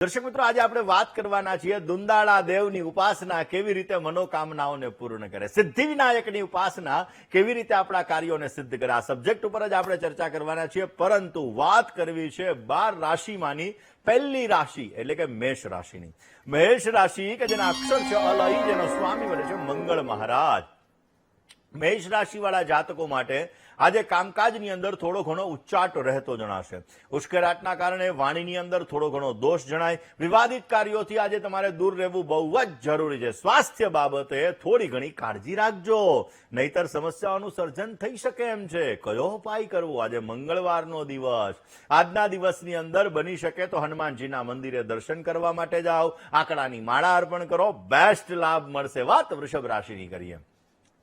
દર્શક મિત્રો, આજે આપણે વાત કરવાના છીએ દુંદાળા દેવની ઉપાસના કેવી રીતે મનોકામનાઓને પૂર્ણ કરે, સિદ્ધિ વિનાયકની ઉપાસના કેવી રીતે આપણા કાર્યોને સિદ્ધ કરે. આ સબ્જેક્ટ ઉપર જ આપણે ચર્ચા કરવાના છીએ, પરંતુ વાત કરવી છે 12 રાશિમાંની પહેલી રાશિ એટલે કે મેષ રાશિની. મેષ રાશિ કે જેના અક્ષર છે અલઈ, જેનો સ્વામી બને છે મંગળ મહારાજ. મેષ રાશિ વાળા જાતકો માટે આજે કામકાજની અંદર થોડો ઘણો ઉચ્ચાટ રહેતો જણાશે. ઉશ્કેરાટના કારણે વાણીની અંદર થોડો ઘણો દોષ જણાય. વિવાદિત કાર્યોથી આજે તમારે દૂર રહેવું બહુ જ જરૂરી છે. સ્વાસ્થ્ય બાબતે થોડી ઘણી કાળજી રાખજો, નહીતર સમસ્યાઓનું સર્જન થઈ શકે એમ છે. કયો ઉપાય કરવો? આજે મંગળવારનો દિવસ. આજના દિવસની અંદર બની શકે તો હનુમાનજીના મંદિરે દર્શન કરવા માટે જાઓ, આંકડાની માળા અર્પણ કરો, બેસ્ટ લાભ મળશે. વાત વૃષભ રાશિની કરીએ.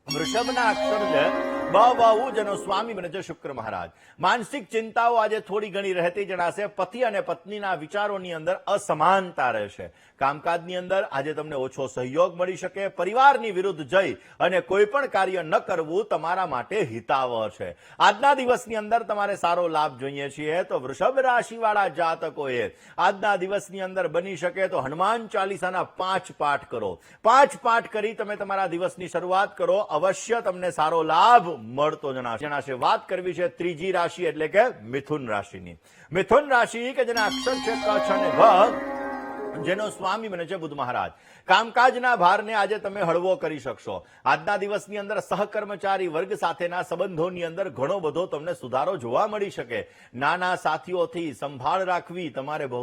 વૃષભના અક્ષર છે બ વ, જેનો સ્વામી બને છે શુક્ર મહારાજ. માનસિક ચિંતાઓ આજે થોડી ઘણી રહેતી જણાશે. પતિ અને પત્નીના વિચારોની અંદર અસમાનતા રહેશે. કામકાજની અંદર આજે તમને ઓછો સહયોગ મળી શકે. પરિવારની વિરુદ્ધ જઈ અને કોઈ પણ કાર્ય ન કરવું તમારા માટે હિતાવહ છે. આજના દિવસની અંદર તમારે સારો લાભ જોઈએ છીએ તો વૃષભ રાશિ વાળા જાતકોએ આજના દિવસની અંદર બની શકે તો હનુમાન ચાલીસાના 5 પાઠ કરો. 5 પાઠ કરી તમે તમારા દિવસની શરૂઆત કરો, અવશ્ય તમને સારો લાભ મળતો જણાશે. વાત કરવી છે ત્રીજી રાશિ એટલે કે મિથુન રાશિની. મિથુન રાશિ કે જેના અક્ષર છે ક, છ અને ઘ, જેનો સ્વામી બને છે બુધ મહારાજ. કામકાજના ભારને આજે તમે હળવો કરી શકશો. આજના દિવસની અંદર સહકર્મચારી વર્ગ સાથેના સંબંધોની અંદર ઘણો બધો તમને સુધારો જોવા મળી શકે. નાના સાથીઓથી સંભાળ રાખવી તમારે બહુ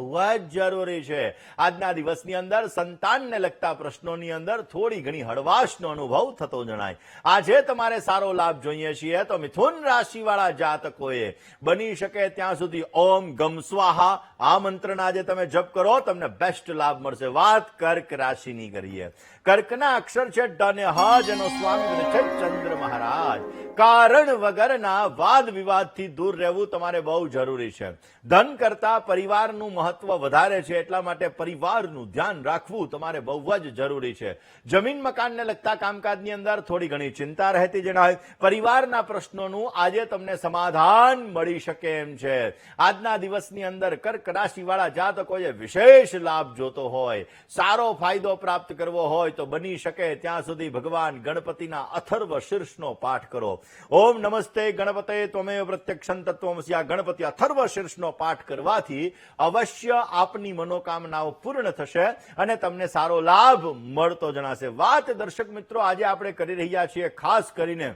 જ જરૂરી છે. આજના દિવસની અંદર સંતાનને લગતા પ્રશ્નોની અંદર થોડી ઘણી હળવાશનો અનુભવ થતો જણાય. આજે તમારે સારો લાભ જોઈએ છીએ તો મિથુન રાશિ વાળા જાતકોએ બની શકે ત્યાં સુધી ઓમ ગમ સ્વાહા આ મંત્રના આજે તમે જપ કરો, તમને બેસ્ટ લાભ મળશે. વાત કર્ક રાશિની કરીએ. કર્કના અક્ષર છે ડ અને હ, જેનો સ્વામી છે ચંદ્ર મહારાજ. કારણ વગરના વાદ વિવાદથી દૂર રહેવું તમારે બહુ જરૂરી છે. ધન કરતા પરિવારનું મહત્વ વધારે છે, એટલા માટે પરિવારનું ધ્યાન રાખવું તમારે બહુ જ જરૂરી છે. જમીન મકાનને લગતા કામકાજની અંદર થોડી ઘણી ચિંતા રહેતી જણાય. પરિવારના પ્રશ્નોનું આજે તમને સમાધાન મળી શકે એમ છે. આજના દિવસની અંદર કર્ક રાશિ વાળા જાતકોએ વિશેષ લાભ જોતો હોય, સારો ફાયદો પ્રાપ્ત કરવો હોય તો બની શકે ત્યાં સુધી ભગવાન ગણપતિના અથર્વ શીર્ષનો પાઠ કરો. ઓમ નમસ્તે ગણપતે ત્વમેવ પ્રત્યક્ષં તત્વમસી આ ગણપતિ અથર્વ શીર્ષનો પાઠ કરવાથી અવશ્ય આપની મનોકામનાઓ પૂર્ણ થશે અને તમને સારો લાભ મળતો જણાશે. વાત દર્શક મિત્રો આજે આપણે કરી રહ્યા છીએ ખાસ કરીને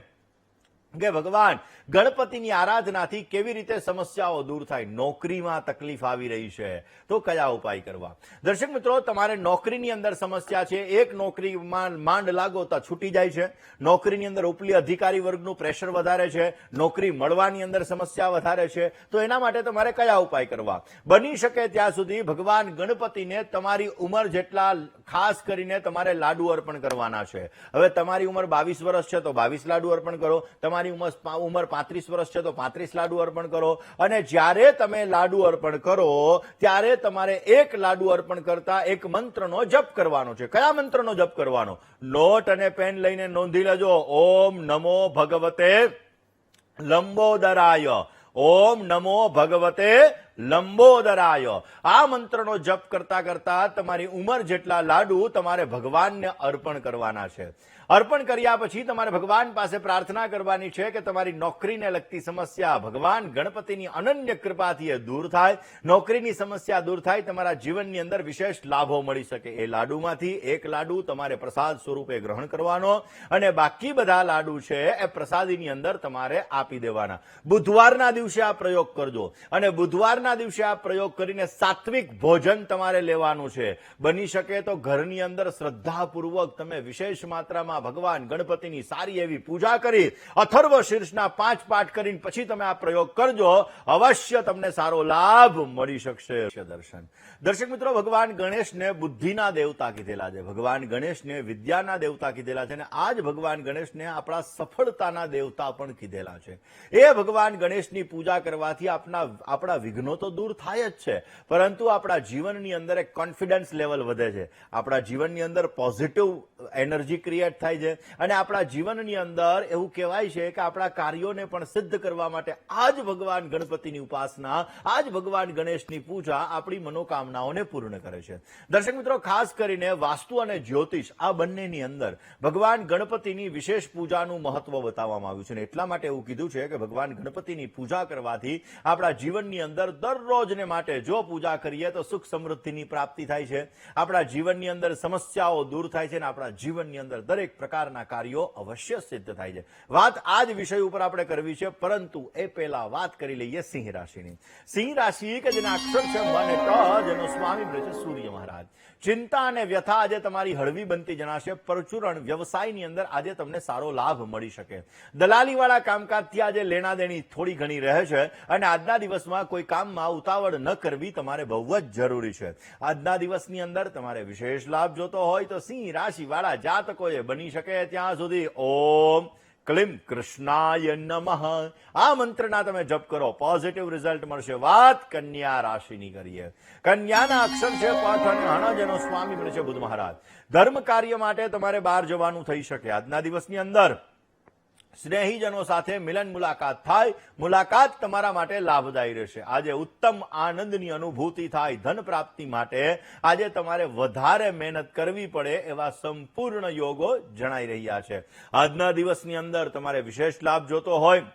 કે ભગવાન ગણપતિની આરાધનાથી કેવી રીતે સમસ્યાઓ દૂર થાય. નોકરીમાં તકલીફ આવી રહી છે તો કયા ઉપાય કરવા? દર્શક મિત્રો, તમારે નોકરીની અંદર સમસ્યા છે. એક નોકરીમાં માંડ લાગો તો છૂટી જાય છે. નોકરીની અંદર ઉપલી અધિકારી વર્ગનું પ્રેશર વધારે છે. નોકરી મળવાની અંદર સમસ્યા વધારે છે. તો એના માટે તમારે કયા ઉપાય કરવા? બની શકે ત્યાં સુધી ભગવાન ગણપતિને તમારી ઉંમર જેટલા ખાસ કરીને તમારે લાડુ અર્પણ કરવાના છે. હવે તમારી ઉંમર 22 વર્ષ છે તો 22 લાડુ અર્પણ કરો. તમારી ઉંમર 35 વર્ષ છે તો 35 લાડુ અર્પણ કરો. અને જ્યારે તમે લાડુ અર્પણ કરો ત્યારે તમારે એક લાડુ અર્પણ કરતા એક મંત્રનો જપ કરવાનો છે. કયા મંત્રનો જપ કરવાનો? નોટ અને પેન લઈને નોંધી લેજો. ઓમ નમો ભગવતે લંબોદરાય. ઓમ નમો ભગવતે લંબોદરાય. આ મંત્રનો જપ કરતા કરતા તમારી ઉંમર જેટલા લાડુ તમારે ભગવાનને અર્પણ કરવાના છે. અર્પણ કર્યા પછી તમારે ભગવાન પાસે પ્રાર્થના કરવાની છે કે તમારી નોકરીને લગતી સમસ્યા ભગવાન ગણપતિની અનન્ય કૃપાથી એ દૂર થાય. નોકરીની સમસ્યા દૂર થાય, તમારા જીવનની અંદર વિશેષ લાભો મળી શકે. એ લાડુમાંથી એક લાડુ તમારે પ્રસાદ સ્વરૂપે ગ્રહણ કરવાનો અને બાકી બધા લાડુ છે એ પ્રસાદીની અંદર તમારે આપી દેવાના. બુધવારના દિવસે આ પ્રયોગ કરજો અને બુધવારના દિવસે આ પ્રયોગ કરીને સાત્વિક ભોજન તમારે લેવાનું છે. બની શકે તો ઘરની અંદર શ્રદ્ધાપૂર્વક તમે વિશેષ માત્રામાં ભગવાન ગણપતિની સારી એવી પૂજા કરી અથર્વ શીર્ષના 5 પાઠ કરીને પછી તમે આ પ્રયોગ કરજો, અવશ્ય તમને સારો લાભ મળી શકશે. દર્શક મિત્રો, ભગવાન ગણેશને બુદ્ધિના દેવતા કીધેલા છે. ભગવાન ગણેશને વિદ્યાના દેવતા કીધેલા છે અને આજ ભગવાન ગણેશને આપણા સફળતાના દેવતા પણ કીધેલા છે. એ ભગવાન ગણેશની પૂજા કરવાથી આપણા વિઘ્નો ગુણો તો દૂર થાય જ છે, પરંતુ આપણા જીવનની અંદર એક કોન્ફિડન્સ લેવલ વધે છે, આપણા જીવનની અંદર પોઝિટિવ એનર્જી ક્રિએટ થાય છે, અને આપણા જીવનની અંદર એવું કહેવાય છે કે આપણા કાર્યોને પણ સિદ્ધ કરવા માટે આ જ ભગવાન ગણપતિની ઉપાસના, આ જ ભગવાન ગણેશની પૂજા આપણી મનોકામનાઓને પૂર્ણ કરે છે. દર્શક મિત્રો, ખાસ કરીને વાસ્તુ અને જ્યોતિષ આ બંનેની અંદર ભગવાન ગણપતિની વિશેષ પૂજાનું મહત્વ બતાવવામાં આવ્યું છે, અને એટલા માટે એવું કીધું છે કે ભગવાન ગણપતિની પૂજા કરવાથી આપણા જીવનની અંદર દરરોજને માટે જો પૂજા કરીએ તો સુખ સમૃદ્ધિની પ્રાપ્તિ થાય છે, આપણા જીવનની અંદર સમસ્યાઓ દૂર થાય છે, અને આપણા જીવનની અંદર દરેક પ્રકારના કાર્યો અવશ્ય સિદ્ધ થાય છે. વાત આ જ વિષય ઉપર આપણે કરવી છે, પરંતુ એ પહેલા વાત કરી લઈએ સિંહ રાશિની. સિંહ રાશિ કે જેના અક્ષર છે મ અને ટ, જેનો સ્વામી બને છે સૂર્ય મહારાજ. ચિંતા અને વ્યથા આજે તમારી હળવી બનતી જણાશે. પરચુરણ વ્યવસાયની અંદર આજે તમને સારો લાભ મળી શકે. દલાલીવાળા કામકાજથી આજે લેણાદેણી થોડી ઘણી રહે છે, અને આજના દિવસમાં કોઈ કામમાં ઉતાવળ ન કરવી તમારે બહુ જ જરૂરી છે. આજના દિવસની અંદર તમારે વિશેષ લાભ જોતો હોય તો સિંહ રાશિવાળા જાતકોએ બની શકે ત્યાં સુધી ઓમ ક્લીમ કૃષ્ણાય નમઃ આ મંત્રના તમે જપ કરો, પોઝિટિવ રિઝલ્ટ મળશે. વાત કન્યા રાશિની કરીએ. કન્યાના અક્ષર છે પઠ અને હણ, જેનો સ્વામી બને છે બુધ મહારાજ. ધર્મ કાર્ય માટે તમારે બહાર જવાનું થઈ શકે. આજના દિવસની અંદર સ્નેહીજનો સાથે મિલન મુલાકાત થાય, મુલાકાત તમારા માટે લાભદાયી રહેશે. આજે ઉત્તમ આનંદની અનુભૂતિ થાય. ધન પ્રાપ્તિ માટે આજે તમારે વધારે મહેનત કરવી પડે એવા સંપૂર્ણ યોગો જણાઈ રહ્યા છે. આજના દિવસની અંદર તમારે વિશેષ લાભ જોતો હોય,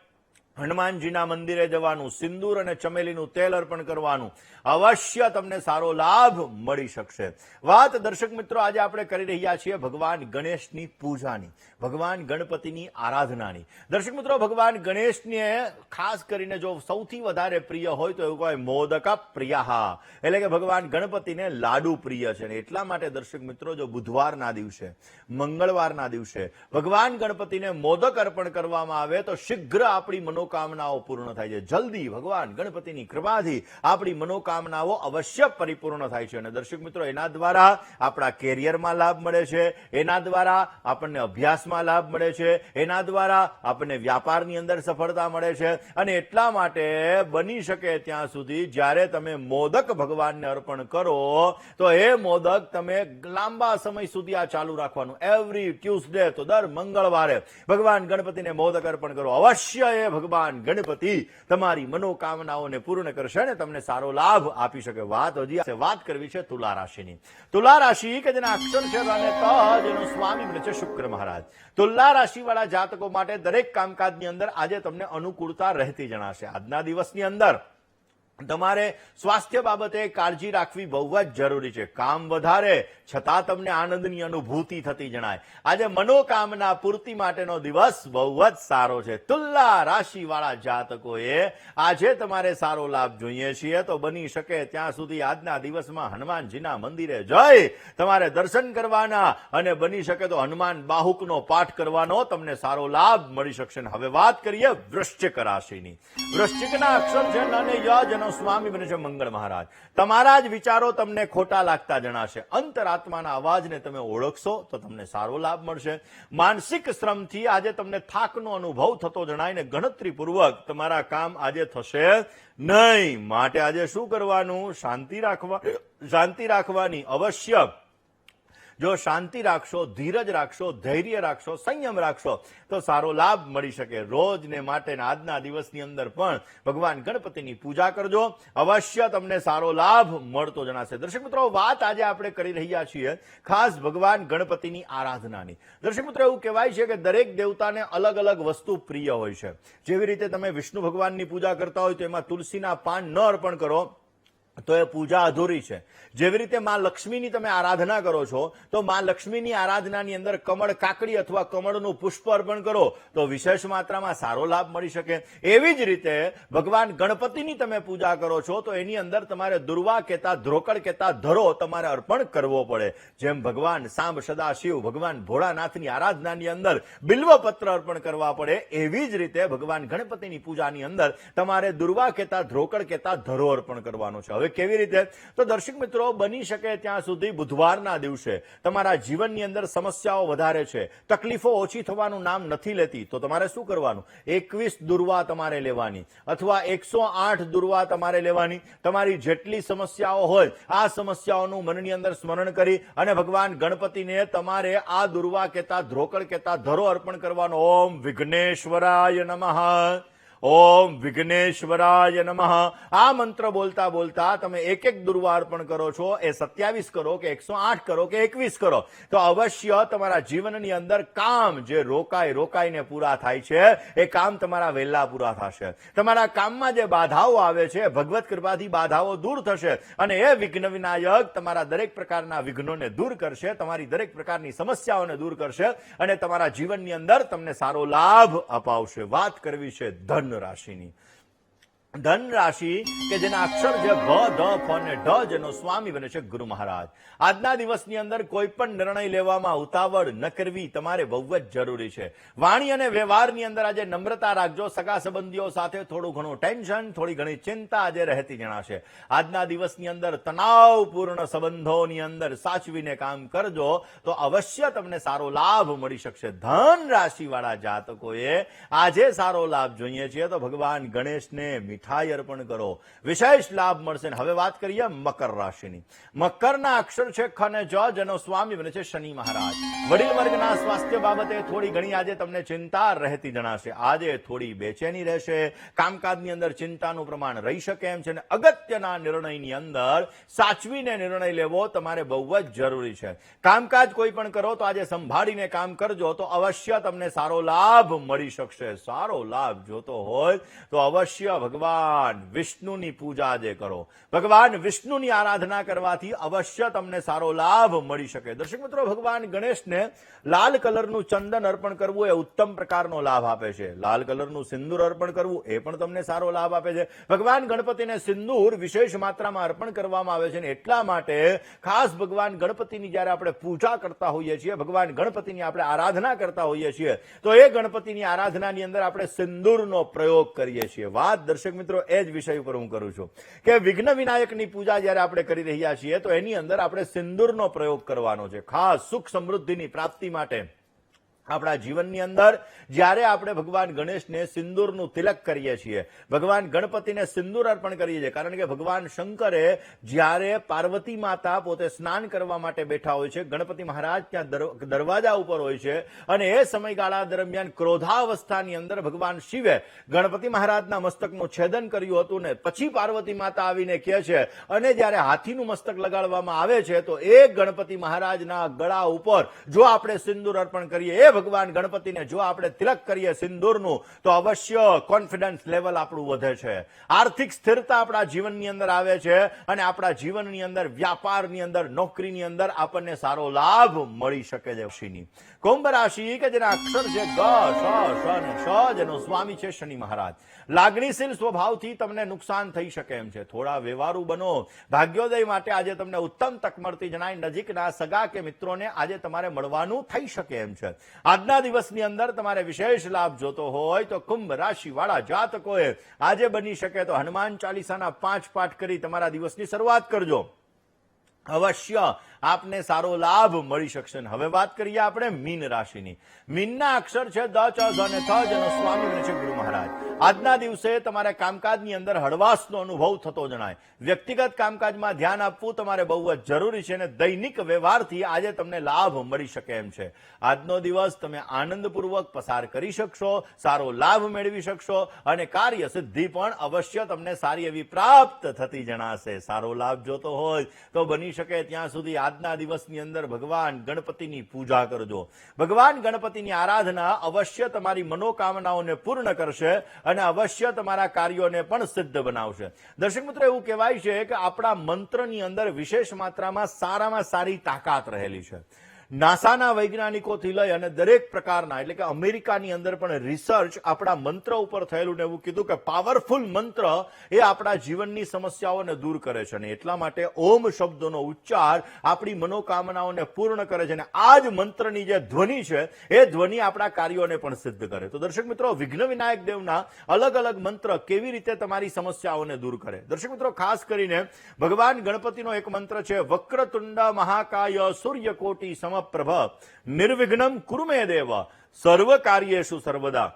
હનુમાનજીના મંદિરે જવાનું, સિંદૂર અને ચમેલીનું તેલ અર્પણ કરવાનું, અવશ્ય તમને સારો લાભ મળી શકશે. વાત દર્શક મિત્રો આજે આપણે કરી રહ્યા છીએ ભગવાન ગણેશની પૂજાની, ભગવાન ગણપતિની આરાધનાની. દર્શક મિત્રો, ભગવાન ગણેશને ખાસ કરીને જો સૌથી વધારે પ્રિય હોય તો એવું કહે મોદક પ્રિયા, એટલે કે ભગવાન ગણપતિને લાડુ પ્રિય છે. એટલા માટે દર્શક મિત્રો, જો બુધવારના દિવસે, મંગળવારના દિવસે ભગવાન ગણપતિને મોદક અર્પણ કરવામાં આવે તો શીઘ્ર આપણી મનોકામનાઓ પૂર્ણ થાય છે. જલ્દી ભગવાન ગણપતિની કૃપાથી આપણી મનોકામનાઓ અવશ્ય પરિપૂર્ણ થાય છે. અને દર્શક મિત્રો, એના દ્વારા આપણા કેરિયરમાં લાભ મળે છે, એના દ્વારા આપણને અભ્યાસમાં લાભ મળે છે, એના દ્વારા આપણને વ્યાપારની અંદર સફળતા મળે છે. અને એટલા માટે બની શકે ત્યાં સુધી જ્યારે તમે મોદક ભગવાનને અર્પણ કરો તો એ મોદક તમે લાંબા સમય સુધી આ ચાલુ રાખવાનું. એવરી ટ્યુઝડે, તો દર મંગળવારે ભગવાન ગણપતિને મોદક અર્પણ કરો. અવશ્ય એ ભગવાન ગણપતિ તમારી મનોકામનાઓને પૂર્ણ કરશે અને તમને સારો લાભ આપી શકે. વાત કરવી છે તુલા રાશિની. તુલા રાશિ કે જેના અક્ષર છે ર અને ત, જેનો સ્વામી બને છે શુક્ર મહારાજ. તુલા રાશિવાળા જાતકો માટે દરેક કામકાજની અંદર આજે તમને અનુકૂળતા રહેતી જણાશે. આજના દિવસની અંદર તમારે સ્વાસ્થ્ય બાબતે કાળજી રાખવી બહુ જ જરૂરી છે. કામ વધારે છતાં તમને આનંદની અનુભૂતિ થતી જણાય. આજે મનોકામના પૂર્તિ માટેનો દિવસ બહુ જ સારો છે. તુલા રાશિવાળા જાતકોએ આજે તમારે સારો લાભ જોઈએ છીએ તો બની શકે ત્યાં સુધી આજના દિવસમાં હનુમાનજીના મંદિરે જઈ તમારે દર્શન કરવાના, અને બની શકે તો હનુમાન બાહુકનો પાઠ કરવાનો તમને સારો લાભ મળી શકશે. હવે વાત કરીએ વૃશ્ચિક રાશિની. વૃશ્ચિકના અક્ષર છે ન અને ય, જેનો સ્વામી બને છે મંગળ મહારાજ. તમારા જ વિચારો તમને ખોટા લાગતા જણાશે. અંતરાત્માના અવાજને તમે ઓળખશો તો તમને સારો લાભ મળશે. માનસિક શ્રમથી આજે તમને થાકનો અનુભવ થતો જણાય ને ગણતરીપૂર્વક તમારા કામ આજે થશે નહીં. માટે આજે શું કરવાનું? શાંતિ રાખવાની. અવશ્ય જો શાંતિ રાખશો, ધીરજ રાખશો, ધૈર્ય રાખશો, સંયમ રાખશો તો સારો લાભ મળી શકે. રોજને માટે આજના દિવસની અંદર પણ ભગવાન ગણપતિની પૂજા કરજો, અવશ્ય તમને સારો લાભ મળતો જણાશે. દર્શક મિત્રો, વાત આજે આપણે કરી રહ્યા છીએ ખાસ ભગવાન ગણપતિની આરાધનાની. દર્શક મિત્રો, એવું કહેવાય છે કે દરેક દેવતાને અલગ અલગ વસ્તુ પ્રિય હોય છે. જેવી રીતે તમે વિષ્ણુ ભગવાનની પૂજા કરતા હોય તો એમાં તુલસીના પાન ન અર્પણ કરો તો એ પૂજા અધૂરી છે. જેવી રીતે માં લક્ષ્મીની તમે આરાધના કરો છો તો માં લક્ષ્મીની આરાધનાની અંદર કમળ કાકડી અથવા કમળનું પુષ્પ અર્પણ કરો તો વિશેષ માત્રામાં સારો લાભ મળી શકે. એવી જ રીતે ભગવાન ગણપતિની તમે પૂજા કરો છો તો એની અંદર તમારે દુર્વા કહેતા, ધ્રોકડ કહેતા ધરો તમારે અર્પણ કરવો પડે. જેમ ભગવાન સાંબ સદાશિવ, ભગવાન ભોળાનાથની આરાધનાની અંદર બિલ્વપત્ર અર્પણ કરવા પડે, એવી જ રીતે ભગવાન ગણપતિની પૂજાની અંદર તમારે દુર્વા કહેતા, ધ્રોકડ કહેતા ધરો અર્પણ કરવાનો છે. હવે કેવી રીતે? તો દર્શક મિત્રો, બની શકે ત્યાં સુધી બુધવારના દિવસે તમારા જીવનની અંદર સમસ્યાઓ વધારે છે, તકલીફો ઓછી થવાનું નામ નથી લેતી, તો તમારે શું કરવાનું? 21 દુર્વા તમારે લેવાની અથવા 108 દુર્વા તમારે લેવાની. તમારી જેટલી સમસ્યાઓ હોય આ સમસ્યાઓનું મનની અંદર સ્મરણ કરી અને ભગવાન ગણપતિને તમારે આ દુર્વા કહેતા, ધ્રોકળ કહેતા ધરો અર્પણ કરવાનો. ઓમ વિઘ્નેશ્વરાય નમઃ, ઓમ વિઘ્નેશ્વરાય નમઃ. આ મંત્ર બોલતા બોલતા તમે એક એક દુર્વા અર્પણ કરો છો, એ 27 કરો કે 108 કરો કે 21 કરો, તો અવશ્ય તમારા જીવનની અંદર કામ જે રોકાઈને પૂરા થાય છે એ કામ તમારા વહેલા પૂરા થશે. તમારા કામમાં જે બાધાઓ આવે છે, ભગવત કૃપાથી બાધાઓ દૂર થશે અને એ વિઘ્ન વિનાયક તમારા દરેક પ્રકારના વિઘ્નોને દૂર કરશે, તમારી દરેક પ્રકારની સમસ્યાઓને દૂર કરશે અને તમારા જીવનની અંદર તમને સારો લાભ અપાવશે. વાત કરવી છે ધન રાશિની. ધન રાશિ કે જેના અક્ષર છે ભ, ધ, ફ અને ઢ, જેનો સ્વામી બને છે ગુરુ મહારાજ. આજના દિવસની અંદર કોઈ પણ નિર્ણય લેવામાં ઉતાવળ ન કરવી તમારે બહુ જ જરૂરી છે. વાણી અને વ્યવહારની અંદર આજે નમ્રતા રાખજો. સગા સંબંધીઓ સાથે થોડું ઘણું ટેન્શન, થોડી ઘણી ચિંતા આજે રહેતી જણાશે. આજના દિવસની અંદર તણાવપૂર્ણ સંબંધોની અંદર સાચવીને કામ કરજો તો અવશ્ય તમને સારો લાભ મળી શકશે. ધન રાશિ વાળા જાતકોએ આજે સારો લાભ જોઈએ છે તો ભગવાન ગણેશને મીઠાઈ અર્પણ કરો, વિશેષ લાભ મળશે. હવે વાત કરીએ મકર રાશિની. મકરના અક્ષર છે ખ અને જ, જેનો સ્વામી બને છે શનિ મહારાજ. વડીલ વર્ગના સ્વાસ્થ્ય બાબતે થોડી ઘણી આજે તમને ચિંતા રહેતી જણાશે. આજે થોડી બેચેની રહેશે, કામકાજની અંદર ચિંતાનું પ્રમાણ રહી શકે એમ છે અને અગત્યના નિર્ણયની અંદર સાચવીને નિર્ણય લેવો તમારે બહુ જ જરૂરી છે. કામકાજ કોઈ પણ કરો તો આજે સંભાળીને કામ કરજો તો અવશ્ય તમને સારો લાભ મળી શકશે. સારો લાભ જોતો હોય તો અવશ્ય ભગવાન વિષ્ણુની પૂજા જે કરો, ભગવાન વિષ્ણુની આરાધના કરવાથી અવશ્ય તમને સારો લાભ મળી શકે. દર્શક મિત્રો, ભગવાન ગણેશને લાલ કલરનું ચંદન અર્પણ કરવું એ ઉત્તમ પ્રકારનો લાભ આપે છે. લાલ કલરનું સિંદૂર અર્પણ કરવું એ પણ તમને સારો લાભ આપે છે. ભગવાન ગણપતિને સિંદૂર વિશેષ માત્રામાં અર્પણ કરવામાં આવે છે અને એટલા માટે ખાસ ભગવાન ગણપતિની જ્યારે આપણે પૂજા કરતા હોઈએ છીએ, ભગવાન ગણપતિની આપણે આરાધના કરતા હોઈએ છીએ તો એ ગણપતિની આરાધનાની અંદર આપણે સિંદૂરનો પ્રયોગ કરીએ છીએ. વાત દર્શક મિત્રો એ જ વિષય ઉપર હું કરું છું કે વિઘ્ન વિનાયકની પૂજા જ્યારે આપણે કરી રહ્યા છીએ તો એની અંદર આપણે સિંદૂરનો પ્રયોગ કરવાનો છે, ખાસ સુખ સમૃદ્ધિની પ્રાપ્તિ માટે. આપણા જીવનની અંદર જ્યારે આપણે ભગવાન ગણેશને સિંદૂરનું તિલક કરીએ છીએ, ભગવાન ગણપતિને સિંદૂર અર્પણ કરીએ છીએ, કારણ કે ભગવાન શંકરે જ્યારે પાર્વતી માતા પોતે સ્નાન કરવા માટે બેઠા હોય છે, ગણપતિ મહારાજ ત્યાં દરવાજા ઉપર હોય છે અને એ સમયગાળા દરમિયાન ક્રોધાવસ્થાની અંદર ભગવાન શિવે ગણપતિ મહારાજના મસ્તકનું છેદન કર્યું હતું ને પછી પાર્વતી માતા આવીને કહે છે અને જ્યારે હાથીનું મસ્તક લગાડવામાં આવે છે તો એ ગણપતિ મહારાજના ગળા ઉપર જો આપણે સિંદૂર અર્પણ કરીએ, ભગવાન ગણપતિને જો આપણે તિલક કરીએ સિંદૂરનું તો અવશ્ય કોન્ફિડન્સ લેવલ આપણું વધે છે, આર્થિક સ્થિરતા આપણા જીવનની અંદર આવે છે અને આપણા જીવનની અંદર, વ્યાપારની અંદર, નોકરીની અંદર આપણને સારો લાભ મળી શકે છે. કુંભ રાશિ કે જેના અક્ષર છે ગ, શ, શ અને શ, જેનો સ્વામી છે શનિ મહારાજ. લાગણીશીલ સ્વભાવથી તમને નુકસાન થઈ શકે એમ છે. થોડા વ્યવહારુ બનો. ભાગ્યોદય માટે આજે તમને ઉત્તમ તક મળતી જણાય. નજીકના સગા કે મિત્રોને આજે તમારે મળવાનું થઈ શકે એમ છે. આજના દિવસની અંદર તમારે વિશેષ લાભ જોતો હોય તો કુંભ રાશિ વાળા જાતકોએ આજે બની શકે તો હનુમાન ચાલીસાના 5 પાઠ કરી તમારા દિવસની શરૂઆત કરજો. અવશ્ય આપને સારો લાભ મળી શકશે. હવે વાત કરીએ આપણે મીન રાશિની. મીનના અક્ષર છે દ, ચ, ઝ અને થ, જેનો સ્વામી બને છે ગુરુ મહારાજ. આજના દિવસે તમારે કામકાજની અંદર હળવાશનો અનુભવ થતો જણાય. વ્યક્તિગત કામકાજમાં ધ્યાન આપવું તમારે બહુ જ જરૂરી છે અને દૈનિક વ્યવહારથી આજે તમને લાભ મળી શકે એમ છે. આજનો દિવસ તમે આનંદપૂર્વક પસાર કરી શકશો, સારો લાભ મેળવી શકશો અને કાર્ય સિદ્ધિ પણ અવશ્ય તમને સારી એવી પ્રાપ્ત થતી જણાશે. સારો લાભ જોતો હોય તો બની શકે ત્યાં સુધી આજના દિવસની અંદર ભગવાન ગણપતિની પૂજા કરજો. ભગવાન ગણપતિની આરાધના અવશ્ય તમારી મનોકામનાઓને પૂર્ણ કરશે અને અવશ્ય તમારા કાર્યોને પણ સિદ્ધ બનાવશે. દર્શક મિત્રો, એવું કહેવાય છે કે આપણા મંત્રની અંદર વિશેષ માત્રામાં સારામાં સારી તાકાત રહેલી છે. નાસાના વૈજ્ઞાનિકોથી લઈ અને દરેક પ્રકારના એટલે કે અમેરિકાની અંદર પણ રિસર્ચ આપણા મંત્ર ઉપર થયેલું ને એવું કીધું કે પાવરફુલ મંત્ર એ આપણા જીવનની સમસ્યાઓને દૂર કરે છે અને એટલા માટે ઓમ શબ્દનો ઉચ્ચાર આપણી મનોકામનાઓને પૂર્ણ કરે છે અને આ જ મંત્રની જે ધ્વનિ છે એ ધ્વનિ આપણા કાર્યોને પણ સિદ્ધ કરે. તો દર્શક મિત્રો, વિઘ્ન વિનાયક દેવના અલગ અલગ મંત્ર કેવી રીતે તમારી સમસ્યાઓને દૂર કરે. દર્શક મિત્રો, ખાસ કરીને ભગવાન ગણપતિનો એક મંત્ર છે, વક્રતુંડ મહાકાય સૂર્યકોટિ સમપ્રભ નિર્વિઘ્નમ કુરુ મે દેવ સર્વ કાર્યેષુ સર્વદા.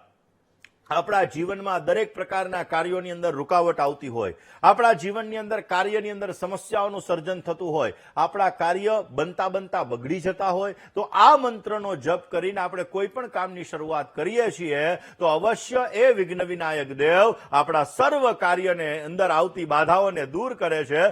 આપણા જીવનમાં દરેક પ્રકારના કાર્યોની અંદર રૂકાવટ આવતી હોય, આપણા જીવનની અંદર કાર્યની અંદર સમસ્યાઓનું સર્જન થતું હોય, આપણા કાર્ય બનતા બનતા બગડી જતા હોય, તો આ મંત્રનો જપ કરીને આપણે કોઈ પણ કામની શરૂઆત કરીએ છીએ તો અવશ્ય એ વિઘ્ન વિનાયક દેવ આપણા સર્વ કાર્યને અંદર આવતી બાધાઓને દૂર કરે છે